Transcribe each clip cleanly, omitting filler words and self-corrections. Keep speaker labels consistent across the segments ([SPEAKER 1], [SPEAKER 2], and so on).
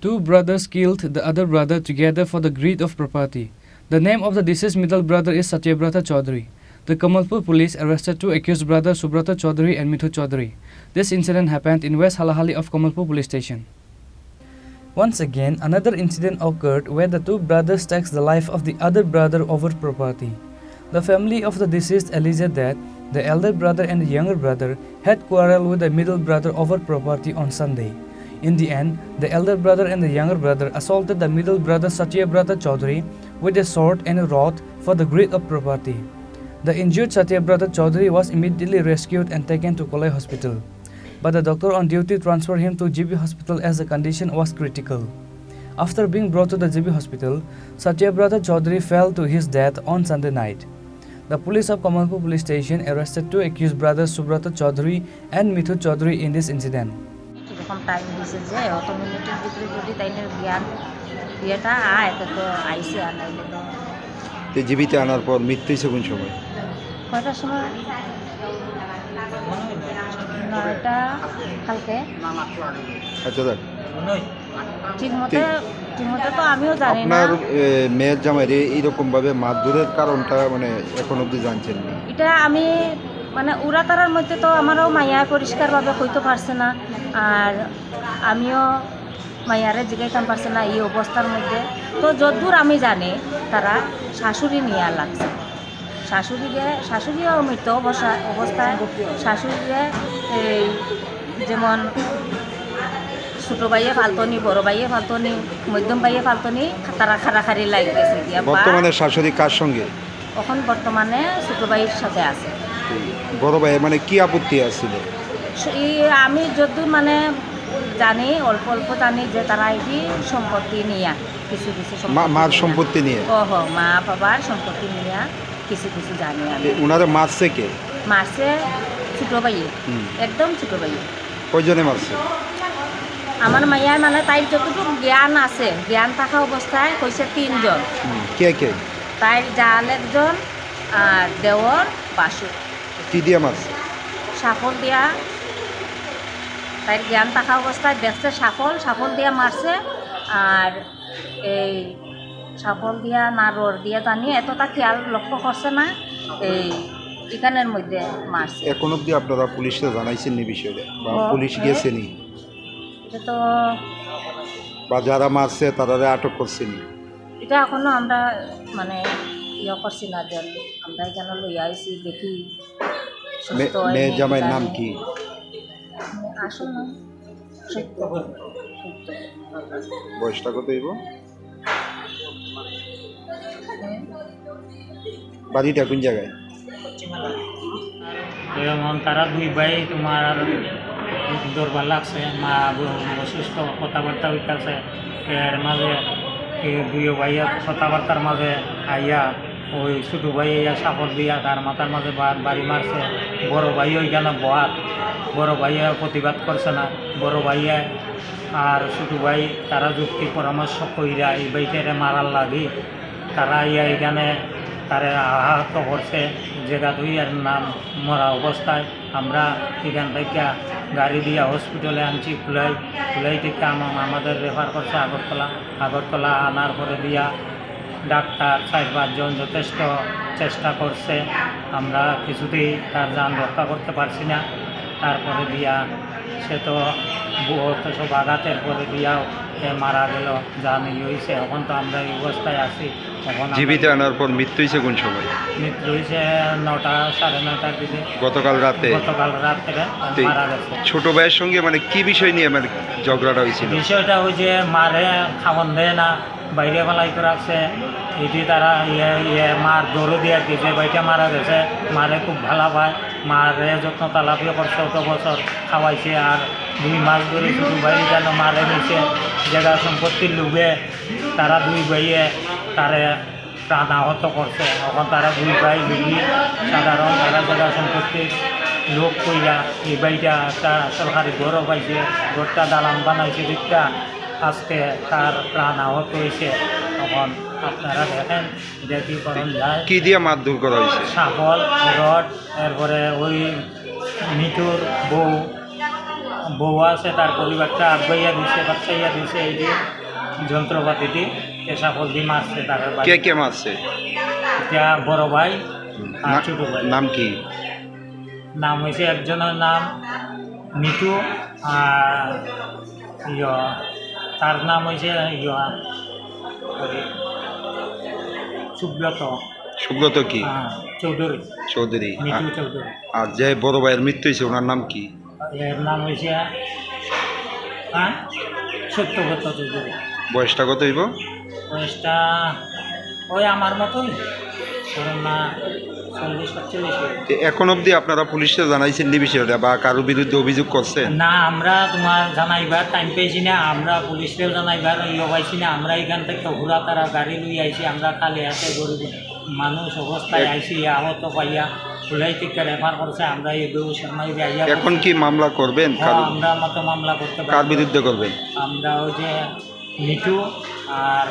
[SPEAKER 1] Two brothers killed the other brother together for the greed of property. The name of the deceased middle brother is Satyabrata Chaudhary. The Kamalpur police arrested two accused brothers Subrata Chaudhary and Mithu Chaudhary. This incident happened in West Halahali of Kamalpur police station. Once again, another incident occurred where the two brothers takes the life of the other brother over property. The family of the deceased alleged that the elder brother and the younger brother had quarreled with the middle brother over property on Sunday. In the end, the elder brother and the younger brother assaulted the middle brother Satyabrata Chaudhary with a sword and a rod for the greed of property. The injured Satyabrata Chaudhary was immediately rescued and taken to Kolai Hospital, but the doctor on duty transferred him to GB Hospital as the condition was critical. After being brought to the GB Hospital, Satyabrata Chaudhary fell to his death on Sunday night. The police of Kamalpur police station arrested two accused brothers Subrata Chaudhary and Mithu Chaudhary in this incident.
[SPEAKER 2] এরকম time দিছে যে অত মিনিটের ভিতরে যদি তাইনের জ্ঞান ইয়েটা আয় তো আইসি আর নাইলে তো
[SPEAKER 3] জীবিত আনার পর মৃত্যু হয়েছে কোন সময়?
[SPEAKER 2] কয়টার সময়? 9টা কালকে।
[SPEAKER 3] আচ্ছা দেখ
[SPEAKER 2] ঠিক মতো তো আমিও জানি না।
[SPEAKER 3] আপনার মেয়ের জামাইরে এইরকম ভাবে মারধরের কারণটা মানে এখন অবধি জানছেন না?
[SPEAKER 2] এটা আমি মানে উড়াতারার মধ্যে তো আমারও মায়া পরিষ্কারভাবে হইতে পারছে না, আর আমিও মায়ারে জিগাইতাম পারছে না এই অবস্থার মধ্যে। তো যতদূর আমি জানি তারা শাশুড়ি নিয়ে লাগছে, শাশুড়িও মৃত অবস্থায় শাশুড়িরে এই যেমন ছোটো ভাইয়ে ফালতনি, বড় ভাইয়ে ফালতনি, মধ্যম ভাইয়ে ফালতনি, তারা খাড়াখাড়ি লাগ গেছে।
[SPEAKER 3] বর্তমানে শাশুড়ি কার সঙ্গে?
[SPEAKER 2] এখন বর্তমানে ছোটো ভাইয়ের সাথে আছে।
[SPEAKER 3] বড় ভাই মানে কি আপত্তি আছিল?
[SPEAKER 2] আমি যতদূর মানে জানি, অল্প অল্প জানি যে তারা এটি সম্পত্তি নিয়ে কিছু
[SPEAKER 3] মার সম্পত্তি নিয়ে
[SPEAKER 2] মা বাবার সম্পত্তি নিয়ে কিছু জানি আমি।
[SPEAKER 3] ওনারা মারছে কে?
[SPEAKER 2] মারছে ছোটো ভাইয়ে, একদম ছোটো ভাইয়ে।
[SPEAKER 3] কয়জনে মারছে?
[SPEAKER 2] আমার মাইয়ার মানে তাই যতটুকু জ্ঞান আছে, জ্ঞান থাকা অবস্থায় হয়েছে 3 জন।
[SPEAKER 3] কে কে? তাই
[SPEAKER 2] জাল একজন আর দেওর বাসু।
[SPEAKER 3] কি দিয়া মারছে?
[SPEAKER 2] সাফল দিয়া। তাই জ্ঞান থাকা অবস্থায় দেখছে সাফল দিয়া মারছে, আর এই সাফল দিয়া না রোড দিয়া জানি এতটা খেয়াল লক্ষ্য করছে না, এই এখানের মধ্যে মারছে।
[SPEAKER 3] এখন অবধি আপনারা পুলিশে জানাইছেন নি বিষয়টা, বা পুলিশ গেছে নি?
[SPEAKER 2] এটা তো
[SPEAKER 3] বা যারা মারছে তারা আটক করছেন?
[SPEAKER 2] এটা এখনো আমরা মানে করছি না, যেন আমরা এখানে লই আইছি দেখি।
[SPEAKER 3] মেয়ের জামাইয়ের নাম কি?
[SPEAKER 2] আসল নাম
[SPEAKER 3] বয়সটা কত হইব? বাড়িটা কোন জায়গায়?
[SPEAKER 4] যেমন তারা দুই ভাই তোমার দরবার লাগছে, মা অসুস্থ, কথাবার্তা হইতেছে, এর মাঝে দুই ভাইয়া কথাবার্তার মাঝে আইয়া ওই ছোটো ভাই আইয়া সাপড় দিয়া তার মাথার মাঝে বাড়ি মারছে। বড় ভাই ওইখানে বহাত, বড় ভাইয়া প্রতিবাদ করছে না। বড় ভাইয়া আর ছোটো ভাই তারা যুক্তি পরামর্শ কইরা এই বাইটারে মারার লাগি তারা আইয়া এখানে তারা আহত করছে। জায়গা দুই আর নাম মরা অবস্থায় আমরা এখান থেকে গাড়ি দিয়া হসপিটালে আনছি, খুলাই থেকে আমাদের রেফার করছে আগরতলা আনার পরে দিয়া ডাক্তার 4-5 জন যথেষ্ট চেষ্টা করছে, আমরা কিছুতেই তার যান রক্ষা করতে পারছি না। তারপরে দিয়া সে তো সব আঘাতের পরে দিয়াও মারা গেল, যা হয়েছে। এখন তো আমরা এই অবস্থায় আছি। এখন
[SPEAKER 3] জীবিত আনার পর মৃত্যু হয়েছে কোন সময়?
[SPEAKER 4] মৃত্যু হয়েছে 9টা 9:30টার দিকে,
[SPEAKER 3] গতকাল রাতে
[SPEAKER 4] মারা গেছে।
[SPEAKER 3] ছোট ভাইয়ের সঙ্গে মানে কি বিষয় নিয়ে মানে ঝগড়াটা হয়েছিল?
[SPEAKER 4] বিষয়টা হয়েছে মারে খাওয়ান দেয় না, বাইরে বেলাই করে রাখছে। এটি তারা মার দৌড়ে দিয়ে আর কি, যে বাইটা মারা গেছে মারে খুব ভালো পায়, মারে যত্ন তালাপিও করছে, অত বছর খাওয়াইছে। আর 2 মাস ধরে শুধু বাইরে যেন মারে নিছে, জায়গা সম্পত্তির লোভে তারা 2 ভাইয়ে তারে প্রাণ আহত করছে। এখন তারা 2 ভাই লুবি সাধারণ তারা জায়গা সম্পত্তির লোক কইরা এই বাড়িটা একটা সরকারি ঘরও পাইছে, ঘরটা দালান বানাইছে দিকটা, আজকে তার প্রাণ আহত হয়েছে। তখন আপনারা দেখেন যে কী করণ যায়।
[SPEAKER 3] কি দিয়ে মারধর করা হয়েছে?
[SPEAKER 4] সাফল, রড, এরপরে ওই মিঠুর বউ বউ আছে তার পরিবারটা আগাইয়া দিছে বাচ্চাইয়া দিছে এই যে যন্ত্রপাতি দিয়ে পেশা ফল দিয়ে মারছে তার বাড়ি
[SPEAKER 3] কে কে মারছে
[SPEAKER 4] এটা বড় ভাই আর ছোট ভাই
[SPEAKER 3] নাম কি
[SPEAKER 4] নাম হয়েছে একজনের নাম মিঠু আর তার নাম হয়েছে সুব্রত
[SPEAKER 3] সুব্রত কি
[SPEAKER 4] চৌধুরী
[SPEAKER 3] চৌধুরী
[SPEAKER 4] মিঠু চৌধুরী
[SPEAKER 3] আর যে বড় ভাইয়ের মৃত্যু হয়েছে ওনার নাম কি
[SPEAKER 4] এর নাম হয়েছে সত্যব্রত চৌধুরী
[SPEAKER 3] বয়সটা কত হইব
[SPEAKER 4] বয়সটা ওই আমার মতোই ধরুন না 40-45
[SPEAKER 3] এখন অবধি আপনারা পুলিশে জানাইছেন নি বিষয়টা বা কারোর বিরুদ্ধে অভিযোগ করছেন
[SPEAKER 4] না আমরা তোমার জানাইবার টাইম পেয়েছি না আমরা পুলিশকেও জানাইবার পাইছি না আমরা এখান থেকে ঘোরা তারা গাড়ি লই আইছি আমরা খালি হাতে গরিব মানুষ অবস্থায় আইছি আহত পাইয়া ফুলাই থেকে রেফার করছে আমরা এই সময় আইয়া
[SPEAKER 3] এখন কি মামলা করবেন
[SPEAKER 4] আমরা মতো মামলা করতে পারি
[SPEAKER 3] কার বিরুদ্ধে করবেন
[SPEAKER 4] আমরা ওই যে মিঠু আর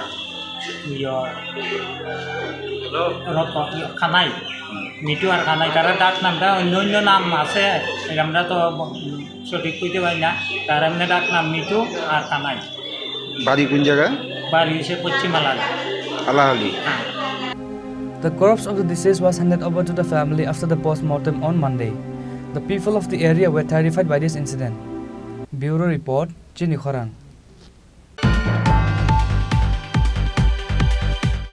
[SPEAKER 4] খানাই মিঠু আর খানাই তারা ডাক নামটা অন্য অন্য নাম আছে আমরা তো সঠিক কইতে পারি না তার এমনি ডাক নাম মিঠু আর খানাই
[SPEAKER 3] বাড়ি কোন জায়গায়
[SPEAKER 4] বাড়ি হচ্ছে পশ্চিম
[SPEAKER 3] আলাহালি
[SPEAKER 4] হ্যাঁ
[SPEAKER 1] The corpse of the deceased was handed over to the family after the post-mortem on Monday. The people of the area were terrified by this incident. Bureau Report, Chini, Khorang.